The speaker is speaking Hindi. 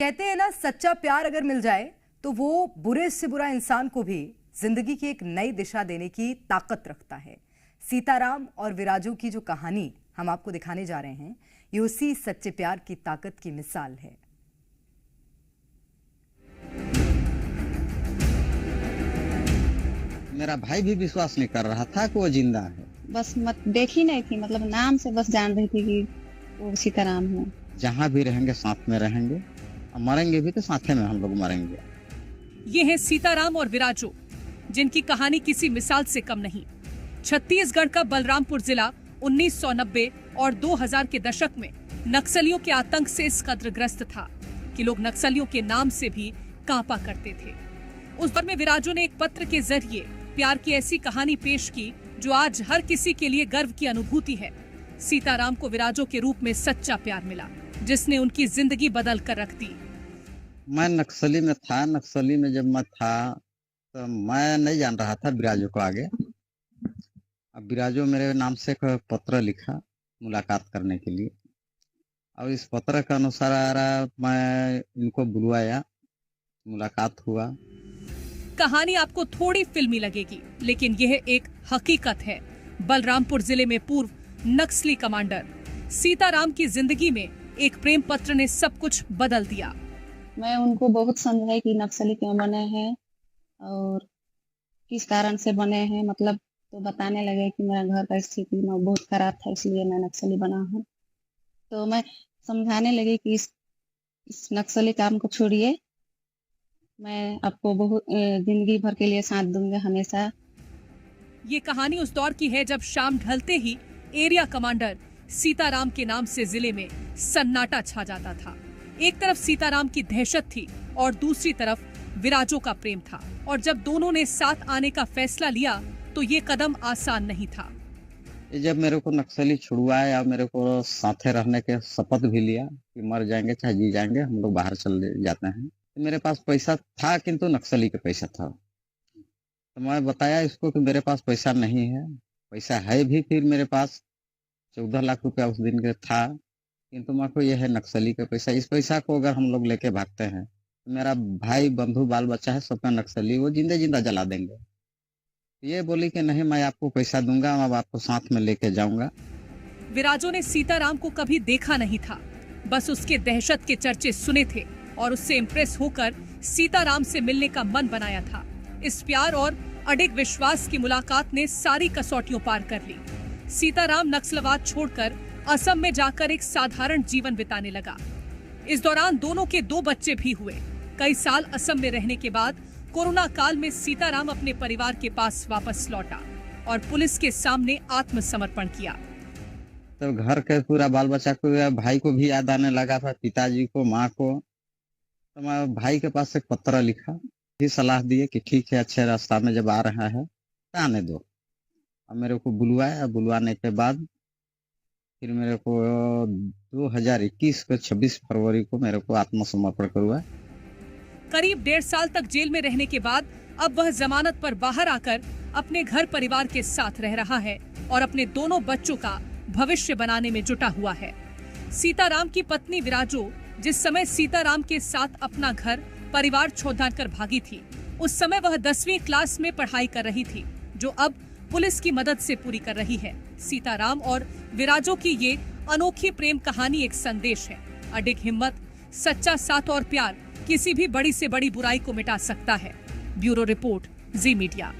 कहते हैं ना, सच्चा प्यार अगर मिल जाए तो वो बुरे से बुरा इंसान को भी जिंदगी की एक नई दिशा देने की ताकत रखता है। सीताराम और विराजू की जो कहानी हम आपको दिखाने जा रहे हैं, ये उसी सच्चे प्यार की ताकत की मिसाल है। मेरा भाई भी विश्वास नहीं कर रहा था कि वो जिंदा है। बस देखी नहीं थी, मतलब नाम से बस जान रही थी कि वो सीताराम है। जहाँ भी रहेंगे साथ में रहेंगे और मरेंगे भी तो साथ में हम लोग मरेंगे। ये है सीताराम और विराजू, जिनकी कहानी किसी मिसाल से कम नहीं। छत्तीसगढ़ का बलरामपुर जिला 1990 और 2000 के दशक में नक्सलियों के आतंक से इस कदर ग्रस्त था कि लोग नक्सलियों के नाम से भी कांपा करते थे। उस दौर में विराजू ने एक पत्र के जरिए प्यार की ऐसी कहानी पेश की जो आज हर किसी के लिए गर्व की अनुभूति है। सीताराम को विराजू के रूप में सच्चा प्यार मिला, जिसने उनकी जिंदगी बदल कर रख दी। मैं नक्सली में था। नक्सली में जब मैं था तो मैं नहीं जान रहा था विराजू को आगे। अब विराजू मेरे नाम से एक पत्र लिखा मुलाकात करने के लिए, और इस पत्र के अनुसार मैं इनको बुलवाया, मुलाकात हुआ। कहानी आपको थोड़ी फिल्मी लगेगी, लेकिन यह एक हकीकत है। बलरामपुर जिले में पूर्व नक्सली कमांडर सीताराम की जिंदगी में एक प्रेम पत्र ने सब कुछ बदल दिया। मैं उनको बहुत समझाई कि नक्सली क्यों बने हैं और किस कारण से बने हैं, मतलब तो बताने लगे कि मेरा घर का स्थिति में बहुत खराब था, इसलिए मैं नक्सली बना हूँ। तो मैं समझाने लगी कि इस नक्सली काम को छोड़िए, मैं आपको बहुत जिंदगी भर के लिए साथ दूंगा हमेशा। ये कहानी उस दौर की है जब शाम ढलते ही एरिया कमांडर सीताराम के नाम से जिले में सन्नाटा छा जाता था। एक तरफ सीताराम की दहशत थी और दूसरी तरफ विराजू का प्रेम था, और जब दोनों ने साथ आने का फैसला लिया तो ये कदम आसान नहीं था। जब मेरे को नक्सली छुड़वाया, मेरे को साथे रहने के शपथ भी लिया कि मर जाएंगे चाहे जी जाएंगे, हम लोग बाहर चले जाते हैं। मेरे पास पैसा था, किंतु नक्सली का पैसा था। तो मैं बताया इसको कि मेरे पास पैसा नहीं है। पैसा है भी फिर मेरे पास 14 लाख रुपया उस दिन का था, किंतु मैं को यह है नक्सली का पैसा। इस पैसा को अगर हम लोग लेके भागते हैं तो मेरा भाई बंधु बाल बच्चा है सबका नक्सली वो जिंदा जिंदा जला देंगे। ये बोली कि नहीं, मैं आपको पैसा दूंगा, मैं आपको साथ में लेके जाऊंगा। विराजू ने सीताराम को कभी देखा नहीं था, बस उसके दहशत के चर्चे सुने थे और उससे इम्प्रेस होकर सीताराम से मिलने का मन बनाया था। इस प्यार और अडिग विश्वास की मुलाकात ने सारी कसौटियों पार कर ली। सीताराम नक्सलवाद छोड़कर असम में जाकर एक साधारण जीवन बिताने लगा। इस दौरान दोनों के 2 बच्चे भी हुए। कई साल असम में रहने के बाद कोरोना काल में सीताराम अपने परिवार के पास वापस लौटा और पुलिस के सामने आत्मसमर्पण किया। तो घर के पूरा बाल बच्चा को, भाई को भी याद आने लगा था, पिताजी को, माँ को। तो मैं भाई के पास एक पत्र लिखा, भी सलाह दिए कि ठीक है, अच्छे रास्ता में जब आ रहा है तो आने दो। और मेरे को बुलवाया। बुलवाने के बाद फिर मेरे को 2021 को 26 फरवरी को मेरे को आत्मसमर्पण करवाया। करीब 1.5 साल तक जेल में रहने के बाद अब वह जमानत पर बाहर आकर अपने घर परिवार के साथ रह रहा है और अपने दोनों बच्चों का भविष्य बनाने में जुटा हुआ है। सीताराम की पत्नी विराजू जिस समय सीताराम के साथ अपना घर परिवार छोड़कर भागी थी, उस समय वह 10वीं क्लास में पढ़ाई कर रही थी, जो अब पुलिस की मदद से पूरी कर रही है। सीताराम और विराजू की ये अनोखी प्रेम कहानी एक संदेश है। अडिग हिम्मत, सच्चा साथ और प्यार किसी भी बड़ी से बड़ी बुराई को मिटा सकता है। ब्यूरो रिपोर्ट, जी मीडिया।